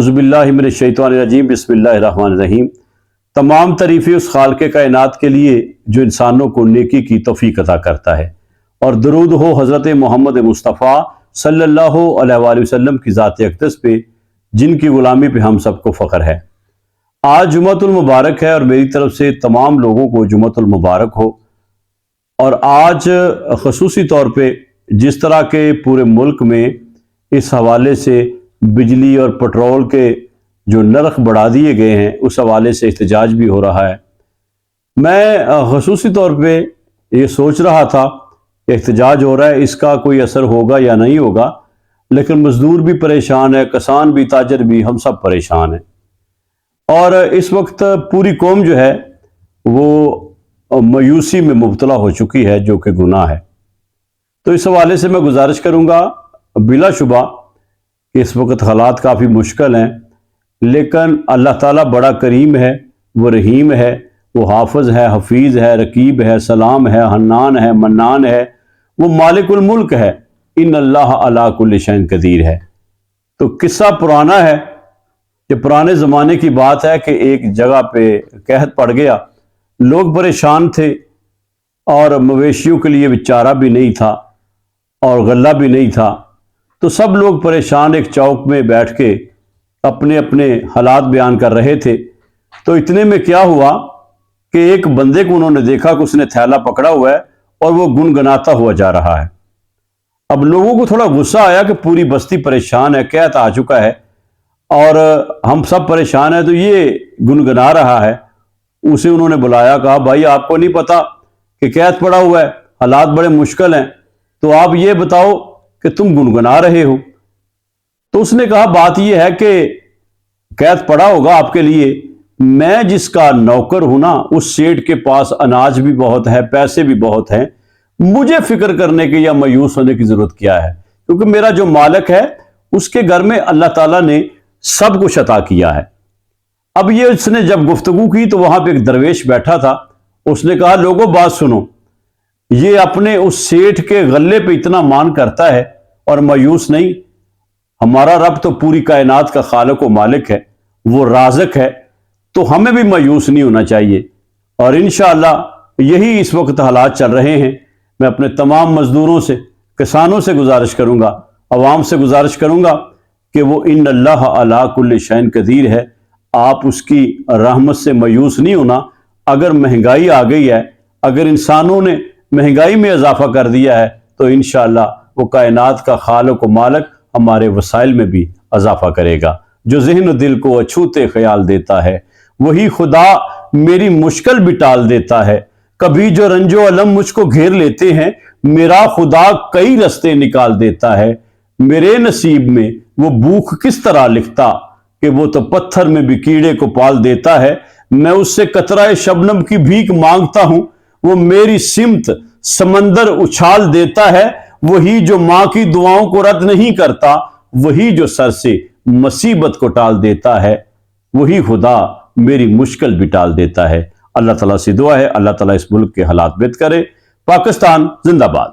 اعوذ باللہ من الشیطان الرجیم، بسم اللہ الرحمن الرحیم۔ تمام تعریفیں اس خالق کائنات کے لیے جو انسانوں کو نیکی کی توفیق عطا کرتا ہے، اور درود ہو حضرت محمد مصطفیٰ صلی اللہ علیہ وآلہ وسلم کی ذات اقدس پہ، جن کی غلامی پہ ہم سب کو فخر ہے۔ آج جمعۃ المبارک ہے اور میری طرف سے تمام لوگوں کو جمعۃ المبارک ہو۔ اور آج خصوصی طور پہ جس طرح کے پورے ملک میں اس حوالے سے بجلی اور پٹرول کے جو نرخ بڑھا دیے گئے ہیں، اس حوالے سے احتجاج بھی ہو رہا ہے۔ میں خصوصی طور پہ یہ سوچ رہا تھا کہ احتجاج ہو رہا ہے، اس کا کوئی اثر ہوگا یا نہیں ہوگا، لیکن مزدور بھی پریشان ہے، کسان بھی، تاجر بھی، ہم سب پریشان ہیں۔ اور اس وقت پوری قوم جو ہے وہ مایوسی میں مبتلا ہو چکی ہے، جو کہ گناہ ہے۔ تو اس حوالے سے میں گزارش کروں گا، بلا شبہ کہ اس وقت حالات کافی مشکل ہیں، لیکن اللہ تعالیٰ بڑا کریم ہے، وہ رحیم ہے، وہ حافظ ہے، حفیظ ہے، رقیب ہے، سلام ہے، حنان ہے، منان ہے، وہ مالک الملک ہے، ان اللہ علی کل شیء قدیر ہے۔ تو قصہ پرانا ہے، کہ پرانے زمانے کی بات ہے کہ ایک جگہ پہ قحط پڑ گیا، لوگ پریشان تھے اور مویشیوں کے لیے چارہ بھی نہیں تھا اور غلہ بھی نہیں تھا، تو سب لوگ پریشان ایک چوک میں بیٹھ کے اپنے اپنے حالات بیان کر رہے تھے۔ تو اتنے میں کیا ہوا کہ ایک بندے کو انہوں نے دیکھا کہ اس نے تھیلا پکڑا ہوا ہے اور وہ گنگناتا ہوا جا رہا ہے۔ اب لوگوں کو تھوڑا غصہ آیا کہ پوری بستی پریشان ہے، قحط آ چکا ہے اور ہم سب پریشان ہیں، تو یہ گنگنا رہا ہے۔ اسے انہوں نے بلایا، کہا بھائی آپ کو نہیں پتا کہ قحط پڑا ہوا ہے، حالات بڑے مشکل ہیں، تو آپ یہ بتاؤ کہ تم گنگنا رہے ہو۔ تو اس نے کہا بات یہ ہے کہ قحط پڑا ہوگا آپ کے لیے، میں جس کا نوکر ہوں نا، اس سیٹ کے پاس اناج بھی بہت ہے، پیسے بھی بہت ہیں، مجھے فکر کرنے کی یا مایوس ہونے کی ضرورت کیا ہے، کیونکہ میرا جو مالک ہے اس کے گھر میں اللہ تعالیٰ نے سب کچھ عطا کیا ہے۔ اب یہ اس نے جب گفتگو کی تو وہاں پہ ایک درویش بیٹھا تھا، اس نے کہا لوگوں بات سنو، یہ اپنے اس سیٹھ کے غلے پہ اتنا مان کرتا ہے اور مایوس نہیں، ہمارا رب تو پوری کائنات کا خالق و مالک ہے، وہ رازق ہے، تو ہمیں بھی مایوس نہیں ہونا چاہیے۔ اور انشاءاللہ یہی اس وقت حالات چل رہے ہیں۔ میں اپنے تمام مزدوروں سے، کسانوں سے گزارش کروں گا، عوام سے گزارش کروں گا کہ وہ ان اللہ علی کل شیء قدیر ہے، آپ اس کی رحمت سے مایوس نہیں ہونا۔ اگر مہنگائی آ گئی ہے، اگر انسانوں نے مہنگائی میں اضافہ کر دیا ہے، تو انشاءاللہ وہ کائنات کا خالق و مالک ہمارے وسائل میں بھی اضافہ کرے گا۔ جو ذہن و دل کو اچھوتے خیال دیتا ہے، وہی خدا میری مشکل بھی ٹال دیتا ہے۔ کبھی جو رنج و الم مجھ کو گھیر لیتے ہیں، میرا خدا کئی رستے نکال دیتا ہے۔ میرے نصیب میں وہ بھوک کس طرح لکھتا کہ وہ تو پتھر میں بھی کیڑے کو پال دیتا ہے۔ میں اس سے قطرہ شبنم کی بھیک مانگتا ہوں، وہ میری سمت سمندر اچھال دیتا ہے۔ وہی جو ماں کی دعاؤں کو رد نہیں کرتا، وہی جو سر سے مصیبت کو ٹال دیتا ہے، وہی خدا میری مشکل بھی ٹال دیتا ہے۔ اللہ تعالیٰ سے دعا ہے اللہ تعالیٰ اس ملک کے حالات بہتر کرے۔ پاکستان زندہ باد۔